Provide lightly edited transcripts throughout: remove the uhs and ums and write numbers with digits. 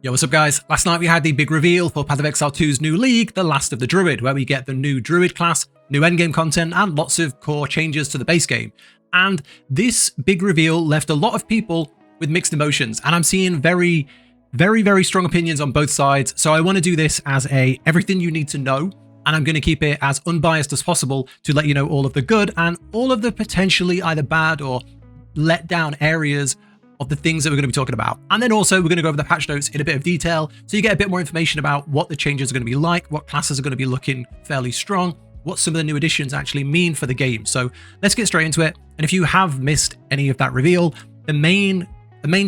Yo, what's up guys? Last night we had the big reveal for Path of Exile 2's new league, The Last of the Druid, where we get the new Druid class, new endgame content, and lots of core changes to the base game. And this big reveal left a lot of people with mixed emotions, and I'm seeing very strong opinions on both sides. So I want to do this as a everything you need to know, and I'm going to keep it as unbiased as possible to let you know all of the good and all of the potentially either bad or let down areas of the things that we're going to be talking about. And then also we're going to go over the patch notes in a bit of detail, so you get a bit more information about what the changes are going to be like, what classes are going to be looking fairly strong, what some of the new additions actually mean for the game. So let's get straight into it. And if you have missed any of that reveal, the main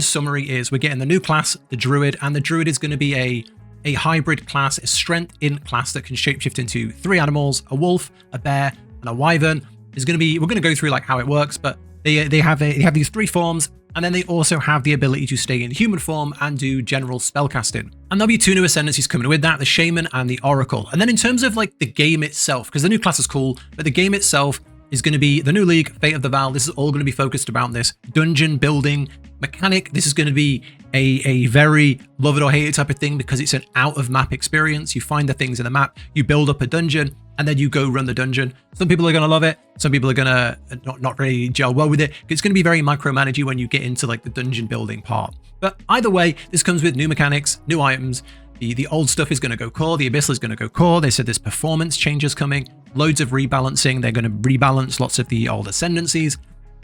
summary is we're getting the new class, the Druid, and the Druid is going to be a hybrid class, a strength in class that can shapeshift into 3 animals, a wolf, a bear, and a wyvern. We're going to go through like how it works, but they have these 3 forms. And then they also have the ability to stay in human form and do general spellcasting. And there'll be 2 new ascendancies coming with that, the Shaman and the Oracle. And then in terms of like the game itself, because the new class is cool, but the game itself is going to be the new league, Fate of the Val. This is all going to be focused around this dungeon building mechanic. This is going to be a very love it or hate it type of thing, because it's an out of map experience. You find the things in the map, you build up a dungeon, and then you go run the dungeon. Some people are going to love it. Some people are going to not really gel well with it. It's going to be very micromanagey when you get into like the dungeon building part. But either way, this comes with new mechanics, new items. The old stuff is going to go core. The Abyssal is going to go core. They said there's performance changes coming, loads of rebalancing. They're going to rebalance lots of the old ascendancies.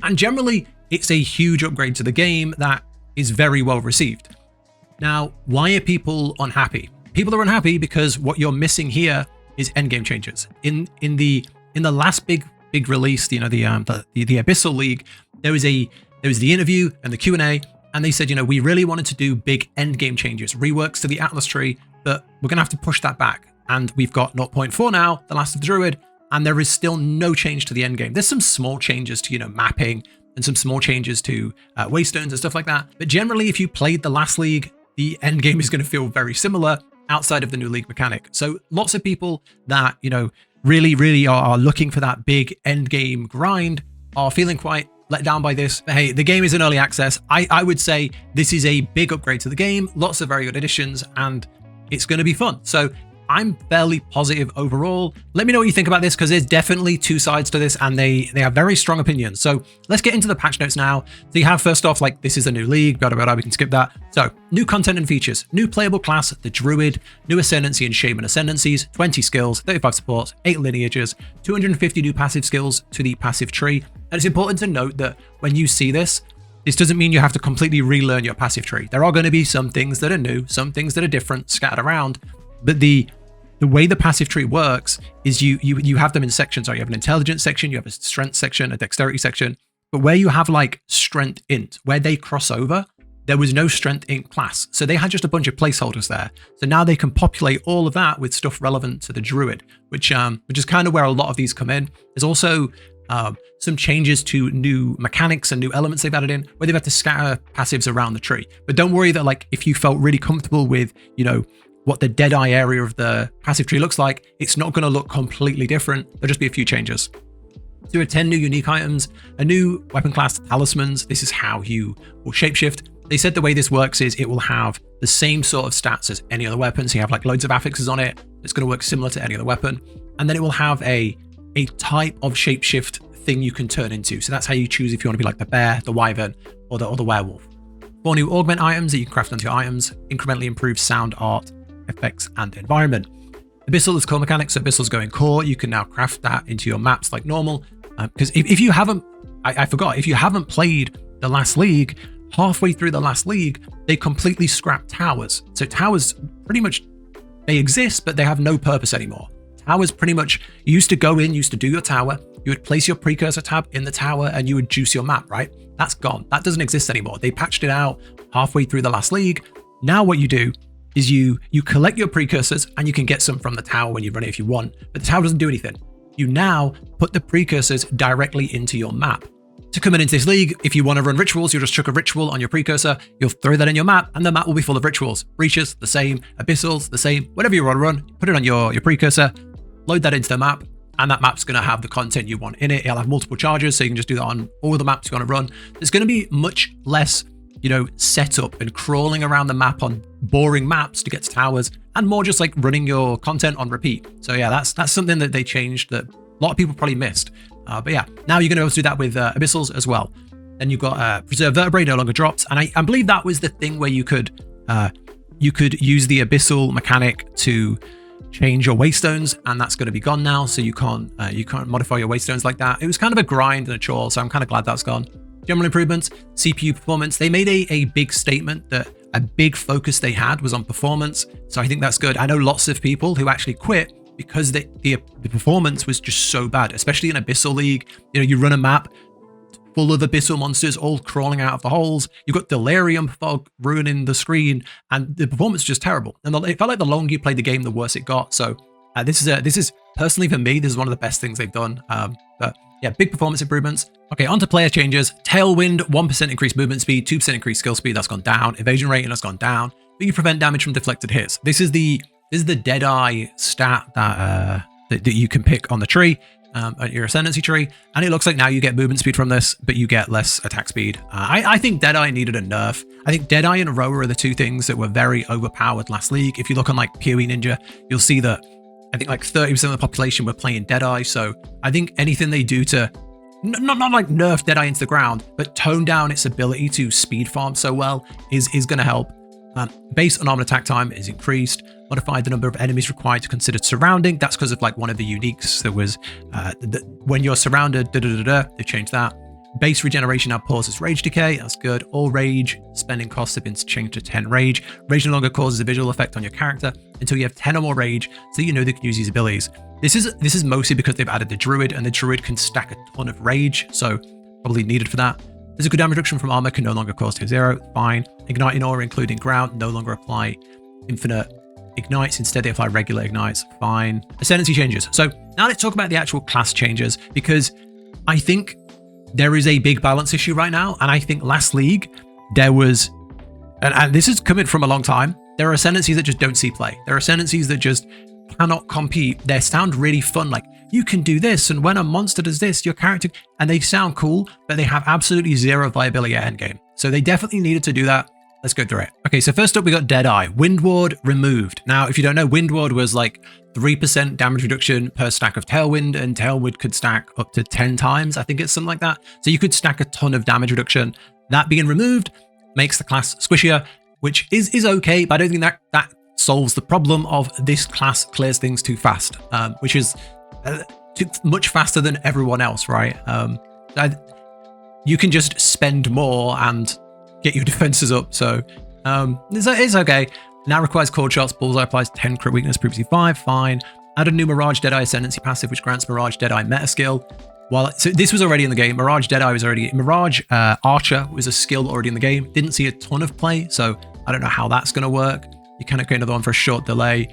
And generally, it's a huge upgrade to the game that is very well received. Now, why are people unhappy? People are unhappy because what you're missing here is endgame changes. In the last big release, you know, the Abyssal League, there was the interview and the Q&A, and they said, you know, we really wanted to do big endgame changes, reworks to the Atlas tree, but we're gonna have to push that back. And we've got 0.4 now, The Last of the Druid, and there is still no change to the endgame. There's some small changes to, you know, mapping and some small changes to waystones and stuff like that. But generally, if you played the last league, the endgame is going to feel very similar outside of the new league mechanic. So lots of people that, you know, really are looking for that big endgame grind are feeling quite let down by this. But hey, the game is in early access. I would say this is a big upgrade to the game, lots of very good additions, and it's going to be fun. So I'm fairly positive overall. Let me know what you think about this, because there's definitely 2 sides to this, and they have very strong opinions. So let's get into the patch notes now. So you have, first off, like, this is a new league, we can skip that. So new content and features, new playable class, the Druid, new Ascendancy and Shaman Ascendancies, 20 skills, 35 supports, 8 lineages, 250 new passive skills to the passive tree. And it's important to note that when you see this doesn't mean you have to completely relearn your passive tree. There are going to be some things that are new, some things that are different, scattered around. But the way the passive tree works is you have them in sections. So you have an intelligence section, you have a strength section, a dexterity section. But where you have like strength int, where they cross over, there was no strength int class. So they had just a bunch of placeholders there. So now they can populate all of that with stuff relevant to the Druid, which is kind of where a lot of these come in. There's also some changes to new mechanics and new elements they've added in, where they've had to scatter passives around the tree. But don't worry that, like, if you felt really comfortable with, you know, what the Deadeye area of the passive tree looks like, it's not going to look completely different. There'll just be a few changes. So there are 10 new unique items, a new weapon class, talismans. This is how you will shapeshift. They said the way this works is it will have the same sort of stats as any other weapon. So you have like loads of affixes on it. It's going to work similar to any other weapon. And then it will have a type of shapeshift thing you can turn into. So that's how you choose if you want to be like the bear, the wyvern, or the werewolf. 4 new augment items that you can craft onto your items, incrementally improve sound, art, effects, and environment. Abyssal is core mechanics, so Abyssal's going core. You can now craft that into your maps like normal. Because if you haven't, I forgot, if you haven't played the last league, halfway through the last league, they completely scrapped towers. So towers pretty much, they exist, but they have no purpose anymore. Towers pretty much, you used to go in, you used to do your tower, you would place your precursor tab in the tower and you would juice your map, right? That's gone. That doesn't exist anymore. They patched it out halfway through the last league. Now what you do is you collect your precursors, and you can get some from the tower when you run it if you want, but the tower doesn't do anything. You now put the precursors directly into your map. To come into this league, if you want to run rituals, you'll just chuck a ritual on your precursor, you'll throw that in your map, and the map will be full of rituals. Breaches, the same. Abyssals, the same. Whatever you want to run, put it on your precursor, load that into the map, and that map's going to have the content you want in it. It'll have multiple charges, so you can just do that on all the maps you want to run. There's going to be much less you know, setup and crawling around the map on boring maps to get to towers, and more just like running your content on repeat. So yeah, that's something that they changed that a lot of people probably missed. But yeah, now you're going to be able to do that with abyssals as well. Then you've got preserve vertebrae no longer drops, and I believe that was the thing where you could use the abyssal mechanic to change your waystones, and that's going to be gone now. So you can't modify your waystones like that. It was kind of a grind and a chore, so I'm kind of glad that's gone. General improvements, CPU performance. They made a big statement that a big focus they had was on performance. So I think that's good. I know lots of people who actually quit because the performance was just so bad, especially in Abyssal League. You know, you run a map full of abyssal monsters all crawling out of the holes. You've got delirium fog ruining the screen, and the performance is just terrible. And it felt like the longer you played the game, the worse it got. So this is personally for me, this is one of the best things they've done. But yeah, big performance improvements. Okay, on to player changes. Tailwind, 1% increased movement speed, 2% increased skill speed. That's gone down. Evasion rating has gone down. But you prevent damage from deflected hits. This is the Deadeye stat that you can pick on the tree. At your Ascendancy tree, and it looks like now you get movement speed from this, but you get less attack speed. I think Deadeye needed a nerf. I think Deadeye and Aurora are the two things that were very overpowered last league. If you look on like PoE Ninja, you'll see that I think like 30% of the population were playing Deadeye. So I think anything they do to not like nerf Deadeye into the ground, but tone down its ability to speed farm so well is going to help. Base unarmed attack time is increased. Modified the number of enemies required to consider surrounding. That's because of like one of the uniques that was when you're surrounded, they changed that. Base regeneration now pauses rage decay. That's good. All rage spending costs have been changed to 10 rage. Rage no longer causes a visual effect on your character until you have 10 or more rage, so you know they can use these abilities. This is mostly because they've added the druid, and the druid can stack a ton of rage, so probably needed for that. Physical damage reduction from armor can no longer cause to 0. Fine. Igniting aura, including ground, no longer apply infinite ignites. Instead, they apply regular ignites. Fine. Ascendancy changes. So now let's talk about the actual class changes, because I think there is a big balance issue right now. And I think last league, there was, and this is coming from a long time, there are ascendancies that just don't see play. There are ascendancies that just cannot compete. They sound really fun, like you can do this, and when a monster does this, your character, and they sound cool, but they have absolutely zero viability at endgame. So they definitely needed to do that. Let's go through it. Okay, so first up, we got Deadeye. Windward removed. Now, if you don't know, Windward was like 3% damage reduction per stack of Tailwind, and Tailwind could stack up to 10 times. I think it's something like that. So you could stack a ton of damage reduction. That being removed makes the class squishier, which is okay, but I don't think that solves the problem of this class clears things too fast, which is much faster than everyone else, right? You can just spend more and get your defenses up, so it's okay. Now requires cold shots. Bullseye applies 10 crit weakness, previously 5. Fine. Add a new Mirage Deadeye Ascendancy passive, which grants Mirage Deadeye meta skill. So this was already in the game. Mirage Deadeye was already... Mirage Archer was a skill already in the game. Didn't see a ton of play, so I don't know how that's going to work. You kind of get another one for a short delay.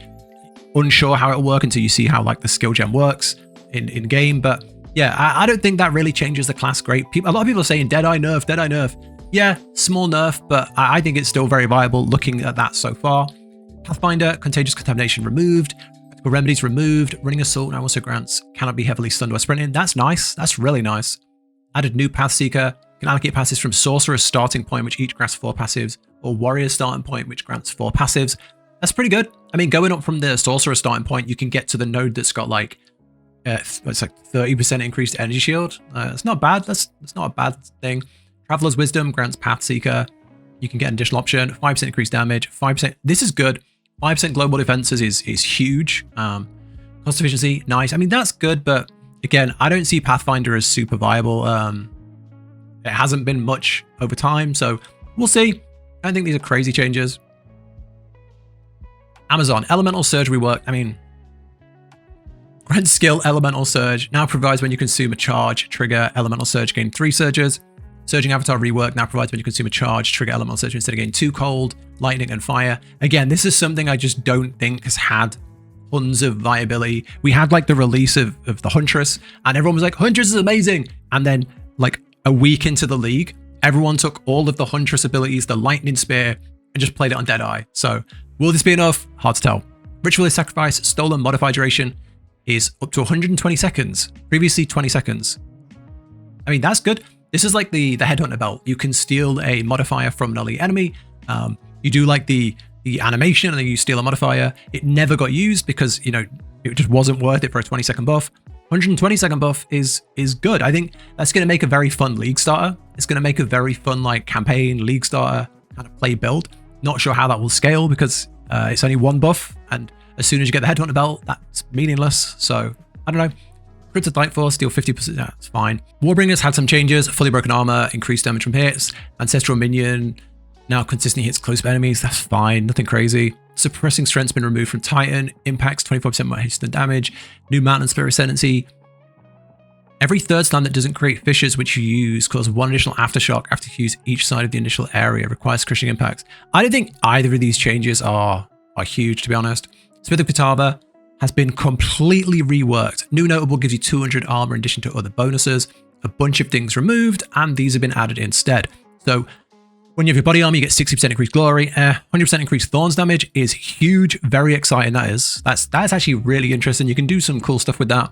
Unsure how it'll work until you see how like the skill gem works in game. But yeah, I don't think that really changes the class great. A lot of people are saying Deadeye nerf, Deadeye nerf. Yeah, small nerf, but I think it's still very viable looking at that so far. Pathfinder, contagious contamination removed. Practical remedies removed. Running assault now also grants cannot be heavily stunned while sprinting. That's nice. That's really nice. Added new path seeker. Can allocate passives from sorcerer's starting point, which each grants 4 passives, or warrior's starting point, which grants 4 passives. That's pretty good. I mean, going up from the sorcerer's starting point, you can get to the node that's got like it's like 30% increased energy shield. It's not bad. That's not a bad thing. Traveler's Wisdom grants Path Seeker. You can get an additional option. 5% increased damage. 5%. This is good. 5% global defenses is huge. Cost efficiency, nice. I mean, that's good, but again, I don't see Pathfinder as super viable. It hasn't been much over time, so we'll see. I don't think these are crazy changes. Amazon, Elemental Surge reworked. I mean, grant skill Elemental Surge now provides when you consume a charge, trigger Elemental Surge, gain 3 surges. Surging Avatar rework now provides when you consume a charge, trigger Elemental Surge instead of getting 2 cold, lightning, and fire. Again, this is something I just don't think has had tons of viability. We had like the release of the Huntress, and everyone was like, Huntress is amazing. And then like a week into the league, everyone took all of the Huntress abilities, the lightning spear, and just played it on Deadeye. So will this be enough? Hard to tell. Ritualist Sacrifice, stolen modified duration is up to 120 seconds, previously 20 seconds. I mean, that's good. This is like the Headhunter belt. You can steal a modifier from an elite enemy. You do like the animation and then you steal a modifier. It never got used because, you know, it just wasn't worth it for a 20-second buff. 120-second buff is good. I think that's going to make a very fun league starter. It's going to make a very fun like campaign league starter kind of play build. Not sure how that will scale because it's only one buff, and as soon as you get the Headhunter belt, that's meaningless. So I don't know. Crit to Light Force, deal 50%, that's fine. Warbringer's had some changes. Fully broken armor, increased damage from hits. Ancestral minion now consistently hits close enemies, that's fine, nothing crazy. Suppressing strength's been removed from Titan. Impacts 24% more instant damage. New Mountain Spirit Ascendancy. Every third stun that doesn't create fissures which you use cause one additional aftershock after you use each side of the initial area. Requires crushing impacts. I don't think either of these changes are huge, to be honest. Smith of Pitava has been completely reworked. New Notable gives you 200 armor in addition to other bonuses. A bunch of things removed, and these have been added instead. So when you have your body armor, you get 60% increased glory. 100% increased thorns damage is huge. Very exciting, that is. That's actually really interesting. You can do some cool stuff with that.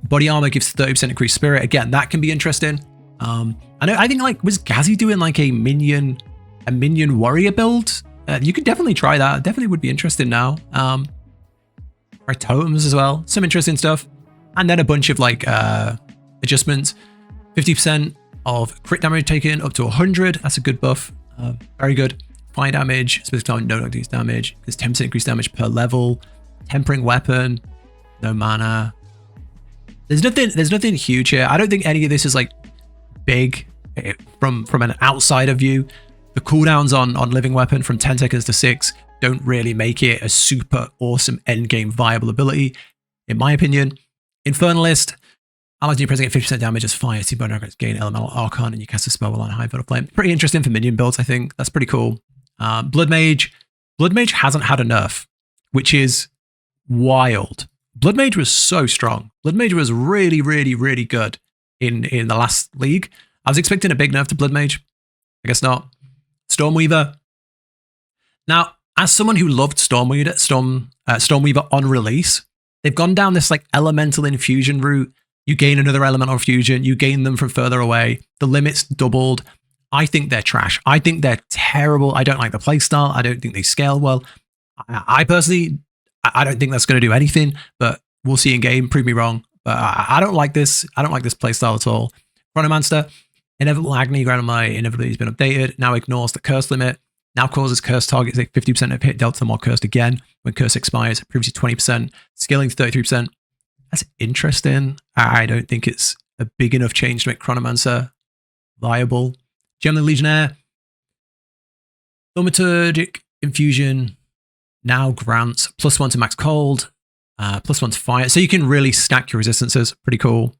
Body armor gives 30% increased spirit. Again, that can be interesting. I think like, was Ghazi doing like a minion warrior build? You could definitely try that. Definitely would be interesting now. Try totems as well. Some interesting stuff. And then a bunch of like adjustments. 50% of crit damage taken up to 100. That's a good buff. Very good. Fire damage. Specific time, no reduced damage. There's 10% increased damage per level. Tempering weapon. No mana. There's nothing huge here. I don't think any of this is like big from an outsider view. The cooldowns on living weapon from 10 seconds to 6 don't really make it a super awesome endgame viable ability, in my opinion. Infernalist. Allies you present get 50% damage as fire. See burn gain elemental archon and you cast a spell while on high vital flame. Pretty interesting for minion builds, I think. That's pretty cool. Blood Mage. Blood Mage hasn't had a nerf, which is wild. Blood Mage was so strong. Blood Mage was really, really, really good in the last league. I was expecting a big nerf to Blood Mage. I guess not. Stormweaver. Now, as someone who loved Stormweaver on release, they've gone down this like elemental infusion route. You gain another elemental infusion. You gain them from further away. The limit's doubled. I think they're trash. I think they're terrible. I don't like the playstyle. I don't think they scale well. I personally, I don't think that's going to do anything, but we'll see in game. Prove me wrong. But I don't like this. I don't like this playstyle at all. Chronomancer. Inevitable Agony, granted my inevitability has been updated. Now ignores the curse limit. Now causes curse targets like 50% of hit delta more cursed again when curse expires. Previously 20%, scaling to 33%. That's interesting. I don't think it's a big enough change to make Chronomancer viable. Gemini Legionnaire. Thaumaturgic Infusion now grants +1 to max cold, +1 to fire. So you can really stack your resistances. Pretty cool.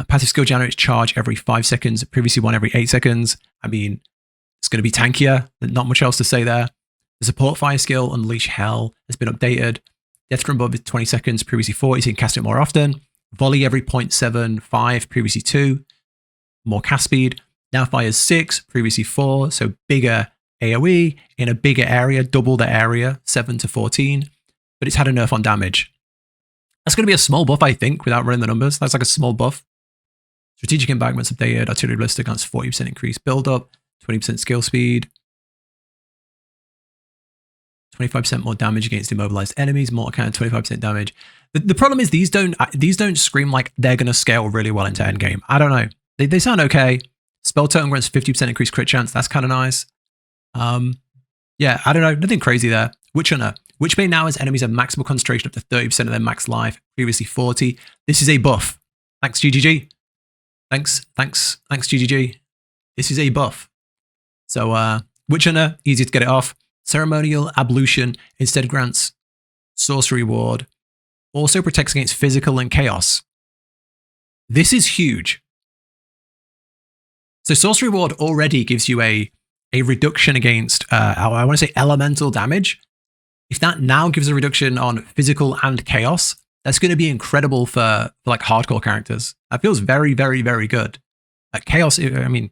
Passive skill generates charge every 5 seconds, previously 1 every 8 seconds. I mean, it's going to be tankier. Not much else to say there. The support fire skill, Unleash Hell, has been updated. Death from above 20 seconds, previously 40, so you can cast it more often. Volley every 0.75, previously 2. More cast speed. Now fires 6, previously 4, so bigger AoE in a bigger area, double the area, 7 to 14. But it's had a nerf on damage. That's going to be a small buff, I think, without running the numbers. That's like a small buff. Strategic Embankments updated. Artillery Ballistic grants 40% increased build-up, 20% skill speed, 25% more damage against immobilized enemies, mortar cannon, 25% damage. The problem is these don't scream like they're going to scale really well into endgame. I don't know. They sound okay. Spell Totem grants 50% increased crit chance. That's kind of nice. Yeah, I don't know. Nothing crazy there. Witch Hunter. Witchbane now has enemies have maximal concentration up to 30% of their max life, previously 40. This is a buff. Thanks, GGG. Thanks, GGG. This is a buff. So, Witch Hunter, easy to get it off. Ceremonial Ablution instead grants Sorcery Ward. Also protects against physical and chaos. This is huge. So Sorcery Ward already gives you a reduction against, I want to say elemental damage. If that now gives a reduction on physical and chaos, that's going to be incredible for like hardcore characters. That feels very, very, very good. Chaos, I mean,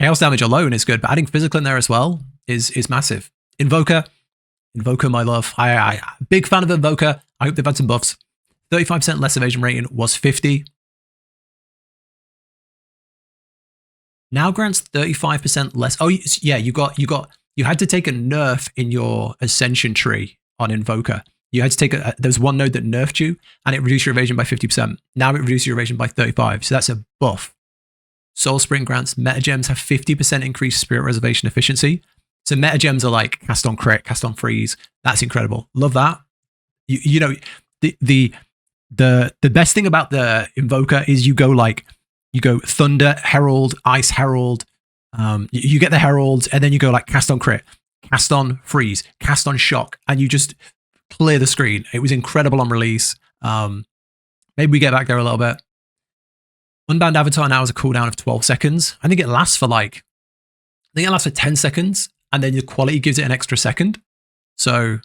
chaos damage alone is good, but adding physical in there as well is massive. Invoker, my love. I big fan of Invoker. I hope they've had some buffs. 35% less evasion rating was 50. Now grants 35% less. Oh, yeah, you had to take a nerf in your Ascension tree on Invoker. You had to take there's one node that nerfed you and it reduced your evasion by 50%. Now it reduces your evasion by 35. So that's a buff. Soul Spring grants meta gems have 50% increased spirit reservation efficiency. So meta gems are like cast on crit, cast on freeze. That's incredible. Love that. You know, the best thing about the Invoker is you go Thunder, Herald, Ice Herald. You get the Heralds, and then you go like cast on crit, cast on freeze, cast on shock, and you just clear the screen. It was incredible on release. Maybe we get back there a little bit. Unbound Avatar now has a cooldown of 12 seconds. I think it lasts for 10 seconds, and then the quality gives it an extra second. So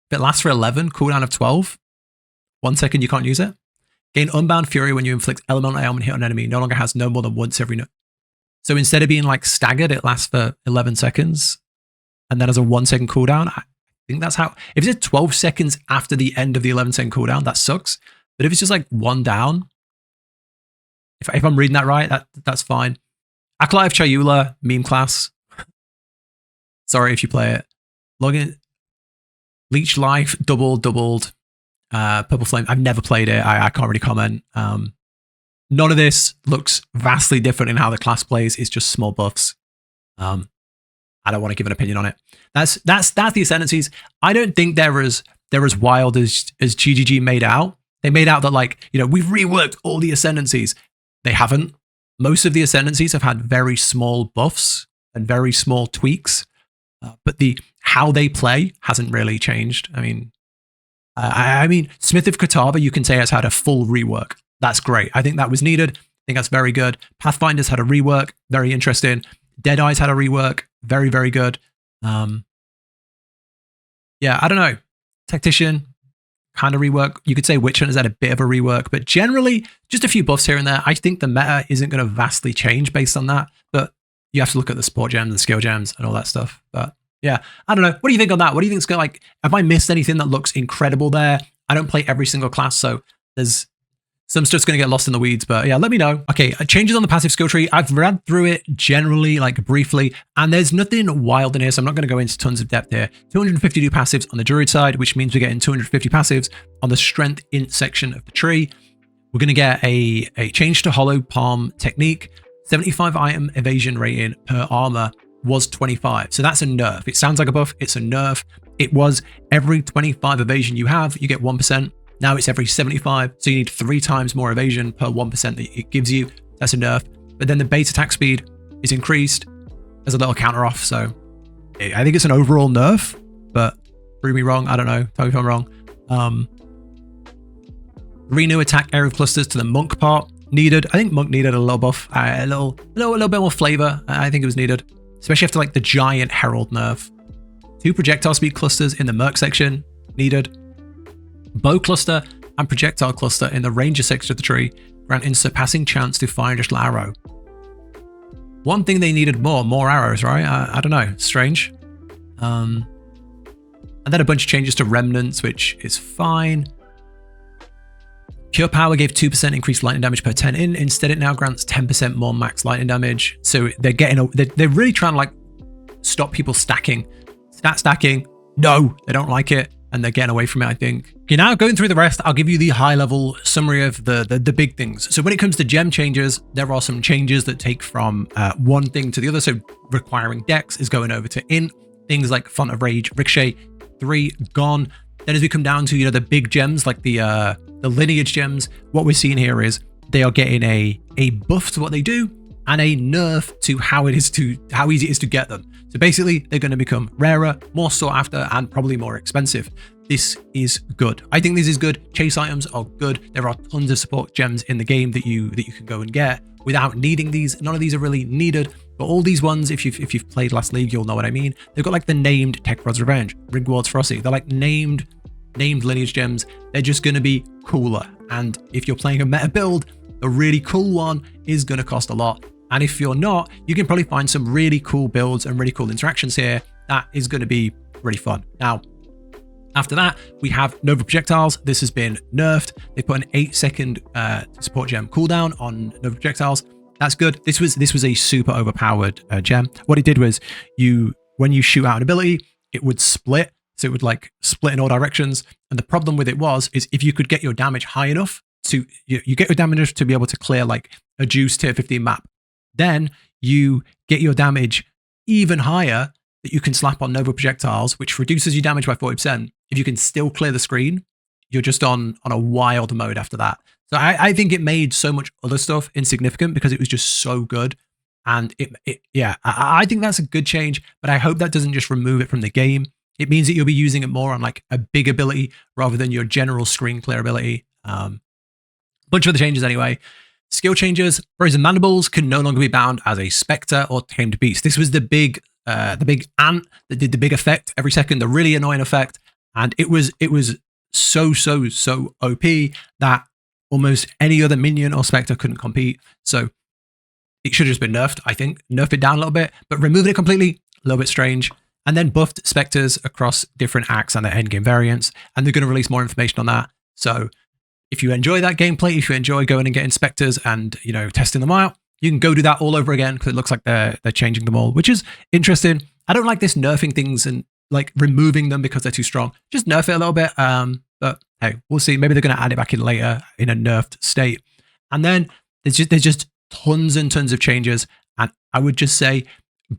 if it lasts for 11, cooldown of 12, 1 second you can't use it. Gain Unbound Fury when you inflict elemental ailment hit on enemy. No longer has no more than once every So instead of being like staggered, it lasts for 11 seconds and then has a 1 second cooldown. I think that's how, if it's 12 seconds after the end of the 11-second cooldown, that sucks. But if it's just like one down, if I'm reading that right, that's fine. Acolyte of Chayula, meme class. Sorry if you play it. Login. Leech Life, doubled. Purple Flame, I've never played it. I can't really comment. None of this looks vastly different in how the class plays. It's just small buffs. I don't want to give an opinion on it. That's the Ascendancies. I don't think they're as wild as GGG made out. They made out that we've reworked all the Ascendancies. They haven't. Most of the Ascendancies have had very small buffs and very small tweaks, but how they play hasn't really changed. I mean, Smith of Kataba, you can say, has had a full rework. That's great. I think that was needed. I think that's very good. Pathfinder's had a rework. Very interesting. Deadeye's had a rework. Very, very good. Yeah, I don't know. Tactician, kind of rework. You could say Witch Hunter's had a bit of a rework, but generally just a few buffs here and there. I think the meta isn't going to vastly change based on that, but you have to look at the support gems and skill gems and all that stuff. But yeah, I don't know. What do you think on that? What do you think's going have I missed anything that looks incredible there? I don't play every single class, so there's some stuff's going to get lost in the weeds, but yeah, let me know. Okay, changes on the passive skill tree. I've read through it generally, briefly, and there's nothing wild in here, so I'm not going to go into tons of depth here. 252 passives on the Druid side, which means we're getting 250 passives on the Strength Int section of the tree. We're going to get a change to Hollow Palm technique. 75 item evasion rating per armor was 25, so that's a nerf. It sounds like a buff, it's a nerf. It was every 25 evasion you have, you get 1%. Now it's every 75, so you need 3 times more evasion per 1% that it gives you. That's a nerf. But then the base attack speed is increased. There's a little counter off, so I think it's an overall nerf, but prove me wrong. I don't know. Tell me if I'm wrong. Renew attack area of clusters to the monk part. Needed. I think monk needed a little buff, a little bit more flavor. I think it was needed, especially after the giant herald nerf. 2 projectile speed clusters in the merc section. Needed. Bow cluster and projectile cluster in the ranger section of the tree, granting surpassing chance to fire initial arrow. One thing they needed more arrows, right? I don't know, strange. And then a bunch of changes to remnants, which is fine. Pure power gave 2% increased lightning damage per 10 in. Instead, it now grants 10% more max lightning damage. So they're really trying to stop people stacking. Stat stacking. No, they don't like it. And they're getting away from it, I think. Okay, now going through the rest, I'll give you the high-level summary of the big things. So when it comes to gem changes, there are some changes that take from one thing to the other. So requiring Dex is going over to Int. Things like Font of Rage, Ricochet, 3 gone. Then as we come down to the big gems, like the lineage gems, what we're seeing here is they are getting a buff to what they do and a nerf to how easy it is to get them. So basically, they're going to become rarer, more sought after, and probably more expensive. This is good. I think this is good. Chase items are good. There are tons of support gems in the game that you can go and get without needing these. None of these are really needed, but all these ones, if you've played Last League, you'll know what I mean. They've got the named Tekrod's Revenge, Rigward's Frosty. They're named lineage gems. They're just going to be cooler. And if you're playing a meta build, a really cool one is going to cost a lot. And if you're not, you can probably find some really cool builds and really cool interactions here. That is going to be really fun. Now, after that, we have Nova Projectiles. This has been nerfed. They put an 8-second support gem cooldown on Nova Projectiles. That's good. This was a super overpowered gem. What it did was when you shoot out an ability, it would split. So it would like split in all directions. And the problem with it is if you could get your damage high enough to, you get your damage to be able to clear like a juice tier 15 map, then you get your damage even higher that you can slap on Nova projectiles, which reduces your damage by 40%. If you can still clear the screen, you're just on a wild mode after that. So I think it made so much other stuff insignificant because it was just so good. And I think that's a good change, but I hope that doesn't just remove it from the game. It means that you'll be using it more on like a big ability rather than your general screen clear ability. Bunch of other changes anyway. Skill changes. Frozen Mandibles can no longer be bound as a Spectre or Tamed Beast. This was the big ant that did the big effect every second, the really annoying effect. And it was so OP that almost any other minion or Spectre couldn't compete. So it should have just been nerfed, I think. Nerf it down a little bit, but removing it completely, a little bit strange. And then buffed Spectres across different acts and their endgame variants. And they're going to release more information on that. So if you enjoy that gameplay, if you enjoy going and getting Spectres and, you know, testing them out, you can go do that all over again because it looks like they're changing them all, which is interesting. I don't like this nerfing things and like removing them because they're too strong. Just nerf it a little bit. But hey, we'll see. Maybe they're going to add it back in later in a nerfed state. And then there's just tons and tons of changes. And I would just say,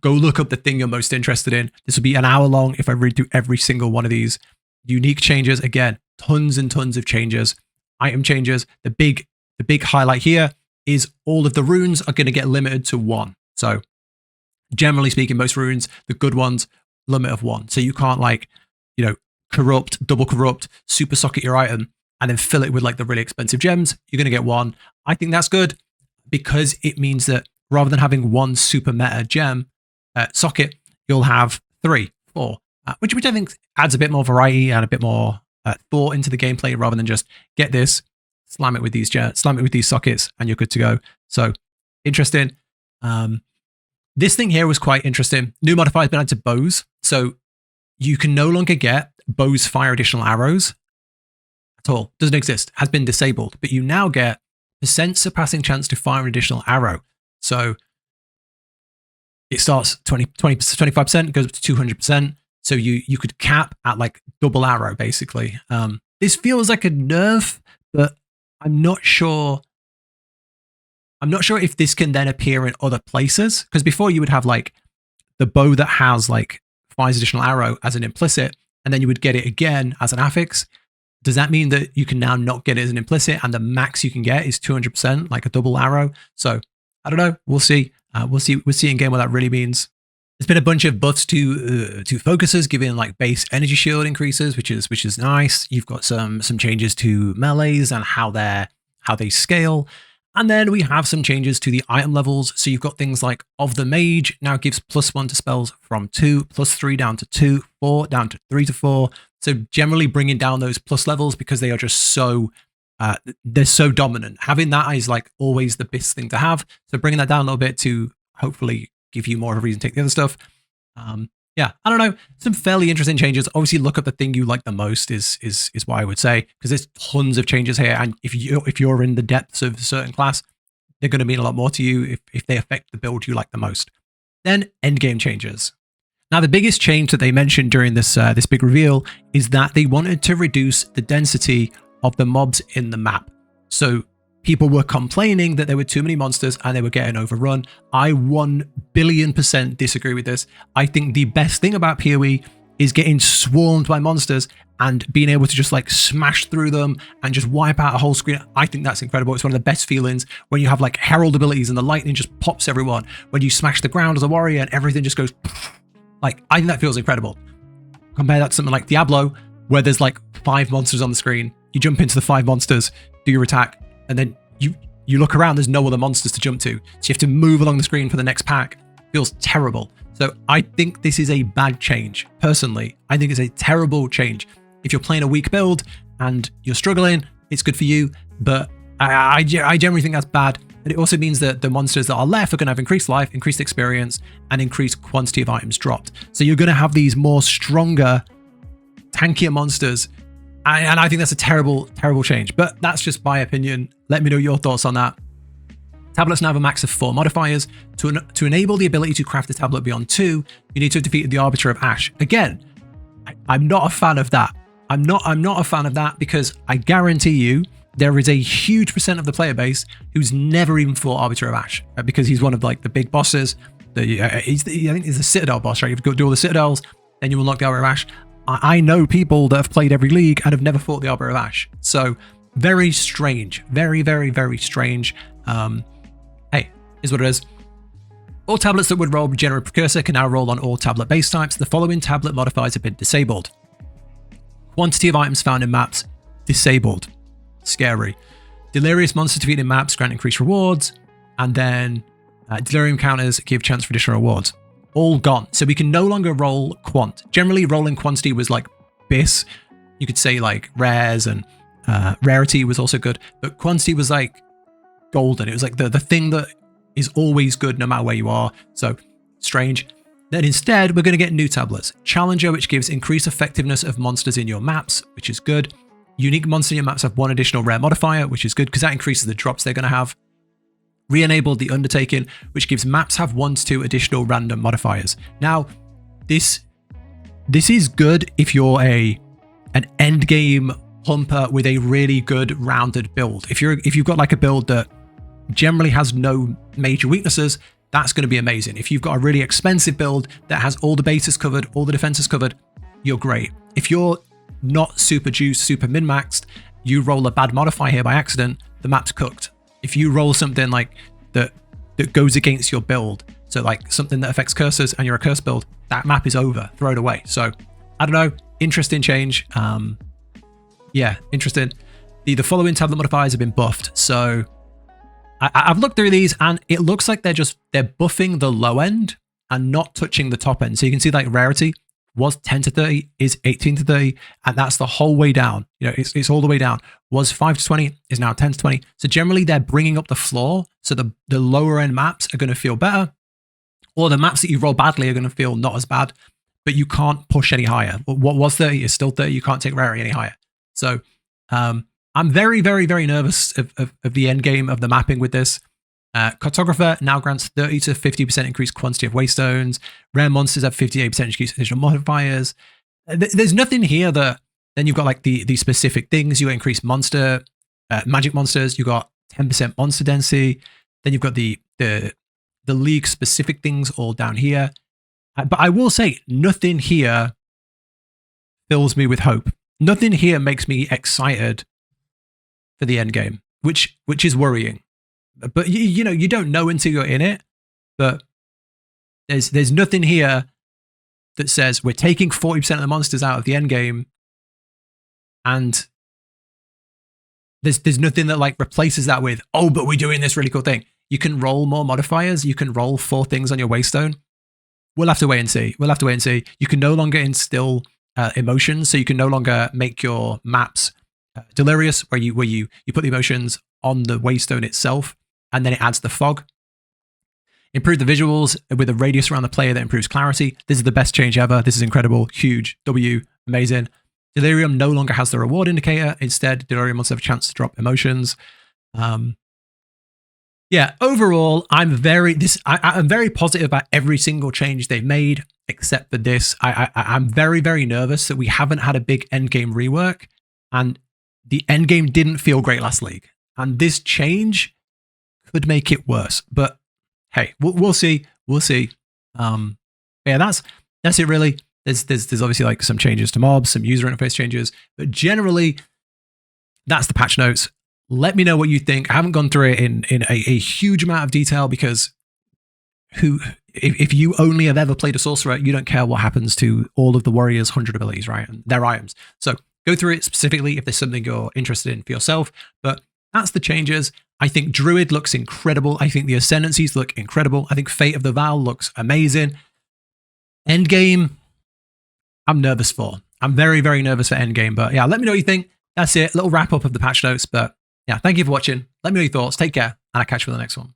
go look up the thing you're most interested in. This will be an hour long if I read through every single one of these. Unique changes, again, tons and tons of changes. Item changes. The big highlight here is all of the runes are going to get limited to 1. So generally speaking, most runes, the good ones, limit of 1. So you can't like, you know, corrupt, double corrupt, super socket your item and then fill it with like the really expensive gems. You're going to get 1. I think that's good because it means that rather than having 1 super meta gem socket, you'll have 3, 4, which I think adds a bit more variety and a bit more thought into the gameplay rather than just get this, slam it with these sockets, and you're good to go. So interesting. This thing here was quite interesting. New modifiers been added to bows, so you can no longer get bows fire additional arrows at all. Doesn't exist. Has been disabled, but you now get % surpassing chance to fire an additional arrow. So it starts 25%, goes up to 200%. So you could cap at like double arrow, basically. This feels like a nerf, but I'm not sure if this can then appear in other places. Because before you would have like the bow that has like fires additional arrow as an implicit, and then you would get it again as an affix. Does that mean that you can now not get it as an implicit and the max you can get is 200%, like a double arrow? So I don't know. We'll see. We'll see in game what that really means. There's been a bunch of buffs to focuses, giving like base energy shield increases, which is nice. You've got some changes to melees and how they scale. And then we have some changes to the item levels. So you've got things like Of the Mage now gives +1 to spells from 2, +3 down to 2, 4 down to 3 to 4. So generally bringing down those plus levels because they are just so they're so dominant. Having that is like always the best thing to have. So bringing that down a little bit to hopefully give you more of a reason to take the other stuff. Yeah, I don't know. Some fairly interesting changes. Obviously, look up the thing you like the most is what I would say, because there's tons of changes here. And if you're in the depths of a certain class, they're going to mean a lot more to you if they affect the build you like the most. Then Endgame Changes. Now, the biggest change that they mentioned during this big reveal is that they wanted to reduce the density of the mobs in the map. So people were complaining that there were too many monsters and they were getting overrun. I 1 billion% disagree with this. I think the best thing about PoE is getting swarmed by monsters and being able to just like smash through them and just wipe out a whole screen. I think that's incredible. It's one of the best feelings when you have like herald abilities and the lightning just pops everyone. When you smash the ground as a warrior and everything just goes like, I think that feels incredible. Compare that to something like Diablo, where there's like 5 monsters on the screen. You jump into the 5 monsters, do your attack, and then you look around, there's no other monsters to jump to. So you have to move along the screen for the next pack. It feels terrible. So I think this is a bad change. Personally, I think it's a terrible change. If you're playing a weak build and you're struggling, it's good for you. But I generally think that's bad. And it also means that the monsters that are left are going to have increased life, increased experience, and increased quantity of items dropped. So you're going to have these more stronger, tankier monsters. And I think that's a terrible, terrible change. But that's just my opinion. Let me know your thoughts on that. Tablets now have a max of 4 modifiers. To enable the ability to craft a tablet beyond 2, you need to have defeated the Arbiter of Ash. Again, I'm not a fan of that. I'm not a fan of that because I guarantee you there is a huge percent of the player base who's never even fought Arbiter of Ash because he's one of like the big bosses. I think he's the Citadel boss, right? You've got to do all the Citadels, then you unlock the Arbiter of Ash. I know people that have played every league and have never fought the Arbiter of Ash. So very strange. Very, very, very strange. Hey, is what it is. All tablets that would roll Regenerate Precursor can now roll on all tablet base types. The following tablet modifiers have been disabled. Quantity of items found in maps, disabled. Scary. Delirious monsters defeated in maps grant increased rewards. And then Delirium counters give chance for additional rewards. All gone. So we can no longer roll quant. Generally, rolling quantity was like BIS. You could say like rares and rarity was also good. But quantity was like golden. It was like the thing that is always good no matter where you are. So strange. Then instead, we're going to get new tablets. Challenger, which gives increased effectiveness of monsters in your maps, which is good. Unique monsters in your maps have 1 additional rare modifier, which is good because that increases the drops they're going to have. Re-enabled the Undertaking, which gives maps have 1 to 2 additional random modifiers. Now, this is good if you're an endgame pumper with a really good rounded build. If you've got like a build that generally has no major weaknesses, that's going to be amazing. If you've got a really expensive build that has all the bases covered, all the defenses covered, you're great. If you're not super juiced, super min-maxed, you roll a bad modifier here by accident, the map's cooked. If you roll something like that goes against your build, so like something that affects cursors and you're a curse build, that map is over, throw it away. So I don't know, interesting change. Yeah, interesting. The following tablet modifiers have been buffed. So I've looked through these and it looks like they're buffing the low end and not touching the top end. So you can see like rarity was 10 to 30, is 18 to 30, and that's the whole way down. You know, it's all the way down. Was 5 to 20, is now 10 to 20. So generally they're bringing up the floor. So the lower end maps are going to feel better, or the maps that you roll badly are going to feel not as bad, but you can't push any higher. What was 30 is still 30. You can't take rarity any higher. So I'm very, very, very nervous of the end game of the mapping with this. Cartographer now grants 30 to 50% increased quantity of waystones. Rare monsters have 58% increased additional modifiers. There's nothing here that then you've got like the specific things. You got increased monster, magic monsters. You got 10% monster density. Then you've got the league specific things all down here. But I will say nothing here fills me with hope. Nothing here makes me excited for the end game, which is worrying. But you know, you don't know until you're in it. But there's nothing here that says we're taking 40% of the monsters out of the end game, and there's nothing that like replaces that with, oh, but we're doing this really cool thing. You can roll more modifiers. You can roll 4 things on your waystone. We'll have to wait and see. We'll have to wait and see. You can no longer instill emotions, so you can no longer make your maps delirious, where you put the emotions on the waystone itself, and then it adds the fog. Improve the visuals with a radius around the player that improves clarity. This is the best change ever. This is incredible, huge, W, amazing. Delirium no longer has the reward indicator. Instead, Delirium wants to have a chance to drop emotions. Yeah, overall, I'm very positive about every single change they've made, except for this. I'm very, very nervous that we haven't had a big endgame rework, and the endgame didn't feel great last league. And this change could make it worse. But hey, we'll see. We'll see. Yeah, that's it really. There's obviously like some changes to mobs, some user interface changes, but generally, that's the patch notes. Let me know what you think. I haven't gone through it in a huge amount of detail because if you only have ever played a sorcerer, you don't care what happens to all of the warrior's 100 abilities, right? And their items. So go through it specifically if there's something you're interested in for yourself. But that's the changes. I think Druid looks incredible. I think the Ascendancies look incredible. I think Fate of the Val looks amazing. Endgame, I'm nervous for. I'm very, very nervous for Endgame. But yeah, let me know what you think. That's it. A little wrap up of the patch notes. But yeah, thank you for watching. Let me know your thoughts. Take care, and I'll catch you in the next one.